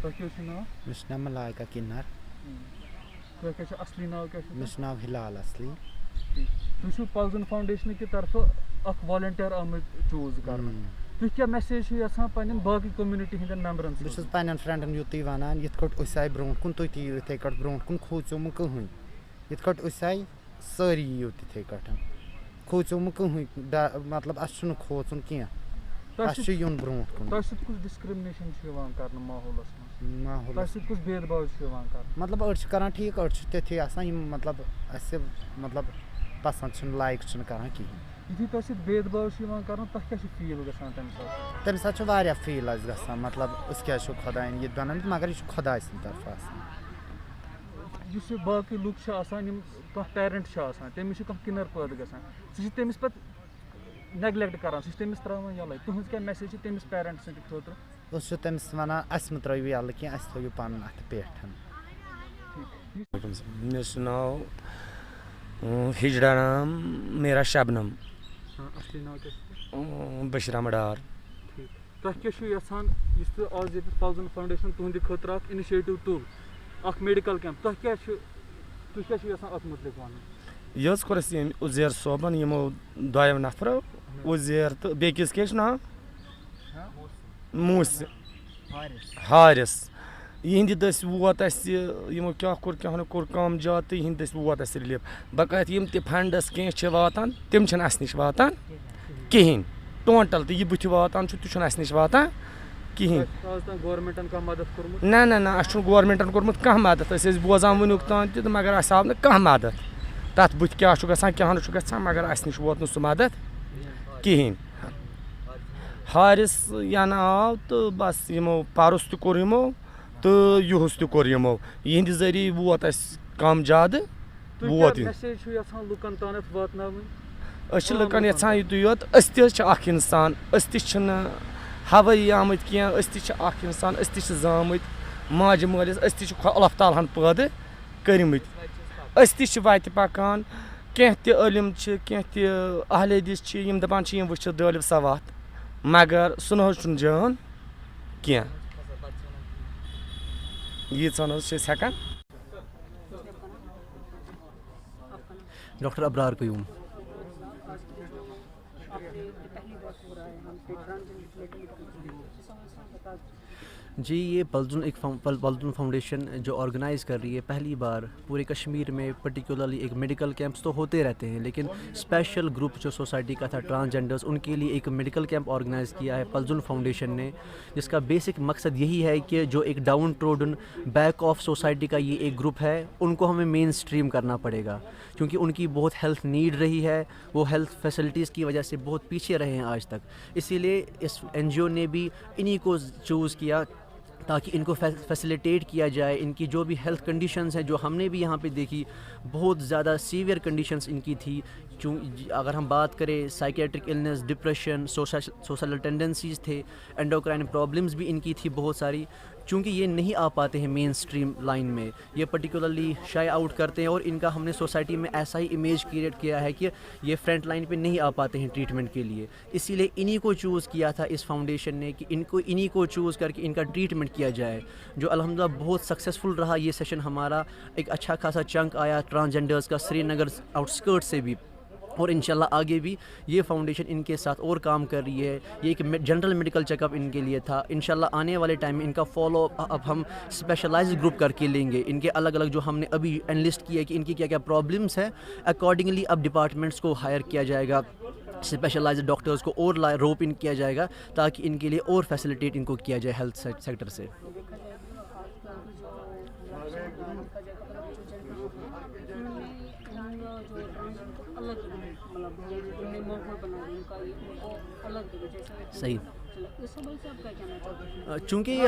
تۄہہِ کیٛاہ چھُ ناو؟ مےٚ چھُ ناو ملایکا کِنار. تۄہہِ کیٛاہ چھُ اصلی ناو کیٛاہ چھُ؟ مےٚ چھُ ناو ہلال اصلی. تُہۍ چھُو پلزن فاوُنڈیشنہٕ کہِ طرفہٕ اکھ والنٹیر آمٕتۍ چوٗز کرنہٕ. تُہۍ کیٛاہ میسیج چھِو یژھان پننٮ۪ن باقٕے کوٚمنٹی ہٕنٛدٮ۪ن ممبرن؟ بہٕ چھُس پننٮ۪ن فرینڈن یُتُے ونان یِتھ کٲٹھۍ أسۍ آیہِ برونٛٹھ کُن تُہۍ تہِ یِیِو یِتھٕے کٲٹھۍ برونٛٹھ کُن کھوٗژِو نہٕ کٕہٕنۍ. یِتھ کٲٹھۍ أسۍ آیہِ سٲری یِیِو تِتھٕے کٲٹھۍ. کھوٗژِو نہٕ کٕہٕنۍ. مطلب اَسہِ چھُنہٕ کھوژُن کینٛہہ. اَسہِ چھُ یُن برونٛٹھ کُن. تۄہہِ سۭتۍ کُس ڈسکرمنیشن چھِ یِوان کرنہٕ ماحولس منٛز؟ تۄہہِ سۭتۍ کُس بید باو چھُ یِوان کرنہٕ؟ مطلب أڑۍ چھِ کران ٹھیٖک أڑۍ چھِ تِتھی آسان یِم مطلب اَسہِ مطلب پسنٛد چھِنہٕ لایک چھِنہٕ کران کِہیٖنۍ. یُتھُے تۄہہِ سۭتۍ بید باو چھُ یِوان کرنہٕ تۄہہِ کیٛاہ چھُ فیٖل گژھان تمہِ ساتہٕ؟ تمہِ ساتہٕ چھُ واریاہ فیٖل اَسہِ گژھان مطلب أسۍ کیٛازِ چھِ خۄدایَن یہِ بنٲومٕتۍ مگر یہِ چھُ خۄداے سٕنٛدِ طرفہٕ آسان. یُس یہِ باقٕے لُکھ چھِ آسان یِم کانٛہہ پیرنٹ چھُ آسان تٔمِس چھِ کانٛہہ کِنر پٲدٕ گژھان سُہ چھِ تٔمِس پتہٕ نیگلیکٹ کران سُہ چھِ تٔمِس تراوان یَلے. تُہنٛز کیٛاہ میسیج چھِ تٔمِس پیرنٹ سٕنٛدِ خٲطرٕ؟ أسۍ چھِ تٔمِس وَنان اَسہِ مہٕ ترٛٲیِو یَلہٕ کینٛہہ اَسہِ تھٲیِو پَنُن اَتھٕ پٮ۪ٹھ. مےٚ چھُ ناو ہجڑا نام میرا شبنم. اصلی ناو کیٛاہ چھُ؟ بشیر احمد ڈار. تۄہہِ کیٛاہ چھُو یژھان یُس تُہۍ آز ییٚتہِ پلزن فاوُنڈیشن تُہنٛدِ خٲطرٕ اکھ اِنِشیٹِو تُل اکھ میڈِکل کیمپ تُہۍ کیٛاہ چھُو یژھان اتھ مُتعلِق وَنُن؟ یہِ حظ کوٚر اَسہِ ییٚمۍ عُزیر صٲبن یِمو دۄیو نفرو عُزیر تہٕ بیٚیہِ کِس کیٛاہ چھُ ناو موٗسہِ حارِس. یِہنٛدِ دٔسۍ ووت اَسہِ یِمو کیٛاہ کوٚر کیٛاہ کوٚر کٲم جاد تہٕ یِہنٛدِ دٔسۍ ووت اَسہِ رِلیٖف. باقٕے یِم تہِ فنڈس کینٛہہ چھِ واتان تِم چھِنہٕ اَسہِ نِش واتان کِہینۍ. ٹوٹل تہٕ یہِ بٕتھِ واتان چھُ تہِ چھُنہٕ اَسہِ نِش واتان کِہینۍ. نہ نہ نہ اَسہِ چھُنہٕ گورمینٹن کوٚرمُت کانٛہہ مدد. أسۍ ٲسۍ بوزان وُنیُک تام تہِ تہٕ مگر اَسہِ آو نہٕ کانٛہہ مدد. تَتھ بٕتھِ کیٛاہ چھُ گژھان کیٛاہ نہٕ چھُ گژھان مگر اَسہِ نِش ووت نہٕ سُہ مدد کِہینۍ. حارِس ینہٕ آو تہٕ بس یِمو پرُس تہِ کوٚر یِمو تہٕ یِہُس تہِ کوٚر یِمو. یِہنٛدِ ذٔریعہٕ ووت اَسہِ کم زیادٕ ووت یہِ. أسۍ چھِ لُکن یژھان یُتُے یوت أسۍ تہِ حظ چھِ اکھ اِنسان. أسۍ تہِ چھِنہٕ ہوٲیی آمٕتۍ کینٛہہ. أسۍ تہِ چھِ اکھ اِنسان. أسۍ تہِ چھِ زامٕتۍ ماجہِ مٲلِس. أسۍ تہِ چھِ اللہ تعالیٰ ہن پٲدٕ کٔرمٕتۍ. أسۍ تہِ چھِ وتہِ پکان. کینٛہہ تہِ عٲلِم چھِ کینٛہہ تہِ اہلِ حدیٖث چھِ یِم دپان چھِ یِم وٕچھِتھ دٲلِو سا وتھ مگر سُہ نہ حظ چھُنہٕ جان کینٛہہ. ییٖژہن حظ چھِ أسۍ ہٮ۪کان. ڈاکٹر ابرار قیوم. جی یہ پلزن فاؤنڈیشن جو آرگنائز کر رہی ہے پہلی بار پورے کشمیر میں پرٹیکولرلی ایک میڈیکل کیمپس تو ہوتے رہتے ہیں لیکن اسپیشل گروپ جو سوسائٹی کا تھا ٹرانسجینڈرز ان کے لیے ایک میڈیکل کیمپ آرگنائز کیا ہے پلزن فاؤنڈیشن نے جس کا بیسک مقصد یہی ہے کہ جو ایک ڈاؤن ٹروڈن بیک آف سوسائٹی کا یہ ایک گروپ ہے ان کو ہمیں مین اسٹریم کرنا پڑے گا کیونکہ ان کی بہت ہیلتھ نیڈ رہی ہے. وہ ہیلتھ فیسلٹیز کی وجہ سے بہت پیچھے رہے ہیں آج تک. اسی لیے اس این جی او نے بھی انہی کو چوز کیا تاکہ ان کو فیسیلیٹیٹ کیا جائے. ان کی جو بھی ہیلتھ کنڈیشنز ہیں جو ہم نے بھی یہاں پہ دیکھی بہت زیادہ سیویئر کنڈیشنز ان کی تھی. اگر ہم بات کریں psychiatric illness depression social tendencies تھے اینڈوکرائن پرابلمز بھی ان کی تھی بہت ساری. چونکہ یہ نہیں آ پاتے ہیں مین اسٹریم لائن میں یہ پرٹیکولرلی شائے آؤٹ کرتے ہیں اور ان کا ہم نے سوسائٹی میں ایسا ہی امیج کریٹ کیا ہے کہ یہ فرنٹ لائن پہ نہیں آ پاتے ہیں ٹریٹمنٹ کے لیے. اسی لیے انہی کو چوز کیا تھا اس فاؤنڈیشن نے کہ انہی کو چوز کر کے ان کا ٹریٹمنٹ کیا جائے جو الحمدللہ بہت سکسیزفل رہا. یہ سیشن ہمارا ایک اچھا خاصا چنک آیا ٹرانسجینڈرز کا سری نگر آؤٹ اسکرٹ سے بھی اور انشاءاللہ آگے بھی یہ فاؤنڈیشن ان کے ساتھ اور کام کر رہی ہے. یہ ایک جنرل میڈیکل چیک اپ ان کے لیے تھا. انشاءاللہ آنے والے ٹائم میں ان کا فالو اپ ہم اسپیشلائز گروپ کر کے لیں گے. ان کے الگ الگ جو ہم نے ابھی انلسٹ کیا ہے کہ ان کی کیا کیا پرابلمس ہیں اکارڈنگلی اب ڈپارٹمنٹس کو ہائر کیا جائے گا. اسپیشلائزڈ ڈاکٹرز کو اور روپ ان کیا جائے گا تاکہ ان کے لیے اور فیسیلیٹیٹ ان کو کیا جائے ہیلتھ سیکٹر سے. صحیح. چونکہ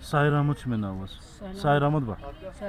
Sahir Ahmed is my name. Sahir Ahmed Bhatt. Sir,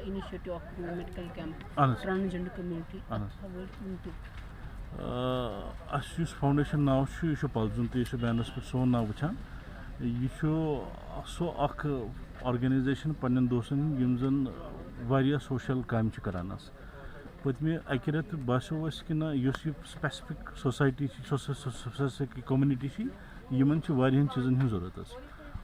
initiative of medical camp Anas. transgender community. Anas. How As foundation now, she Palzun, she banners for so now, which you show so organization Pandan Dosan, Yumzan, various social crime chikaranas. But me accurate Baso Skina, use specific society, society community, Yemen, variant children who's others.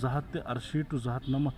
268 to 290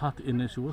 7 NSU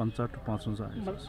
50 to 55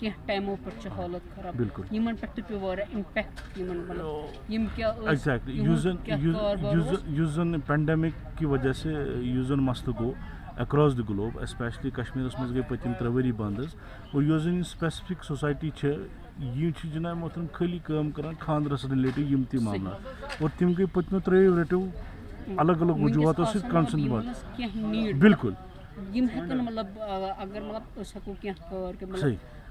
کینٛہہ ٹایمو پٮ۪ٹھ چھِ حالت خراب بالکل یِمن پٮ۪ٹھ تہِ پیوٚو واریاہ اِمپیکٹ یِمن مطلب یِم کیٛاہ ٲسۍ ایگزیکٹلی یُس زَن پینڈیمک کہِ وجہ سے یُس زَن مسلہٕ گوٚو اکراس دی گلوب ایسپیشلی کشمیرس منٛز گٔے پٔتِم 3 ؤری بنٛد حظ اور یۄس زَن یہِ سپیسفک سوسایٹی چھِ یہِ چھِ جناب محترم خٲلی کٲم کران خاندرس رِلیٹِو یِم تہِ معاملات اور تِم گٔے پٔتمیو 3 ؤریو الگ الگ وجوہاتو سۭتۍ کنسنٹ کینٛہہ نیٖڈ بالکل یِم ہٮ۪کن مطلب اگر مطلب أسۍ ہٮ۪کو کینٛہہ کار کٔرِتھ مطلب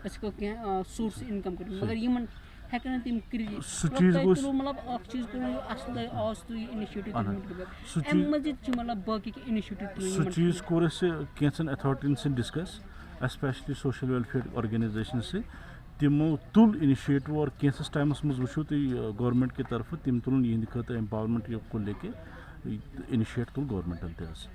أسۍ ہٮ۪کو کینٛہہ سورس اِنکم کٔرِتھ مگر یِمن ہٮ۪کن نہٕ تِم کٔرِتھ سُہ چیٖز گوٚژھ مطلب اکھ چیٖز کوٚرُو اَصل آز تُہۍ اِنِشیٹِو اَمہِ مٔزیٖد چھِ مطلب باقٕے کینٛہہ اِنِشیٹِو سُہ چیٖز کوٚر اَسہِ کینٛژھن ایتھارٹیَن سۭتۍ discuss especially social welfare organisation سۭتۍ تِمو تُل اِنِشیٹِو اور کینٛژھس ٹایمس منٛز وٕچھو تُہۍ گورمنٹ کہِ طرفہٕ تِم تُلن یِہنٛدِ خٲطرٕ ایمپاورمنٹ کو لیکے اِنِشیٹ تُل گورمنٹن تہِ حظ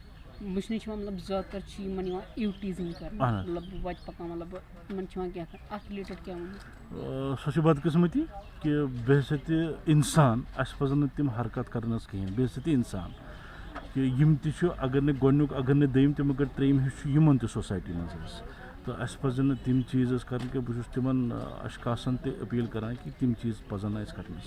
وٕچھنہٕ چھِ یِوان مطلب زیادٕ تر چھِ یِمن یِوان ایوٹیٖزِنٛگ کرنہٕ مطلب وَتہِ پکان مطلب یِمن چھِ یِوان کینٛہہ اَتھ رِلیٹِڈ کیٛاہ وَنو سۄ چھِ بدقٕسمتی کہِ بے حیثیتہِ اِنسان اَسہِ پَزن نہٕ تِم حرکت کرن حظ کِہیٖنۍ بے حیثیتہِ اِنسان کہِ یِم تہِ چھُ اگر نہٕ گۄڈنیُک اگر نہٕ دوٚیِم تہٕ مگر ترٛیٚیِم ہیوٗ چھُ یِمن تہِ سوسایٹی منٛز حظ تہٕ اَسہِ پَزن نہٕ تِم چیٖز حظ کَرٕنۍ کینٛہہ بہٕ چھُس تِمن اشخاصن تہِ اپیٖل کران کہِ تِم چیٖز پَزن نہٕ اَسہِ کَرٕنۍ حظ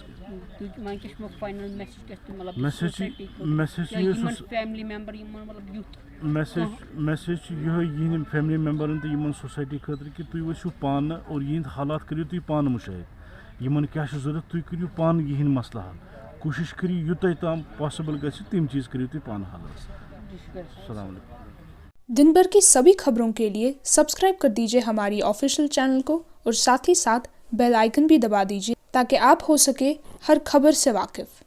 میسیج چھِ یِہوٚے یِہنٛدٮ۪ن فیملی ممبرن تہٕ یِمن سوسایٹی خٲطرٕ کہِ تُہۍ ؤسِو پانہٕ اور یِہنٛدۍ حالات کٔرِو تُہۍ پانہٕ مُشٲہِد یِمن کیٛاہ چھُ ضوٚرتھ تُہۍ کٔرِو پانہٕ یِہنٛدۍ مسلہٕ حل کوٗشِش کٔرِو یوٗتاہ تام پاسِبل گژھِ تِم چیٖز کٔرِو تُہۍ پانہٕ حل حظ السلام علیکم دن بھر کی سبھی خبروں کے لیے سبسکرائب کر دیجیے ہماری آفیشیل چینل کو اور ساتھ ہی ساتھ بیل آئیکن بھی دبا دیجیے تاکہ آپ ہو سکے ہر خبر سے واقف.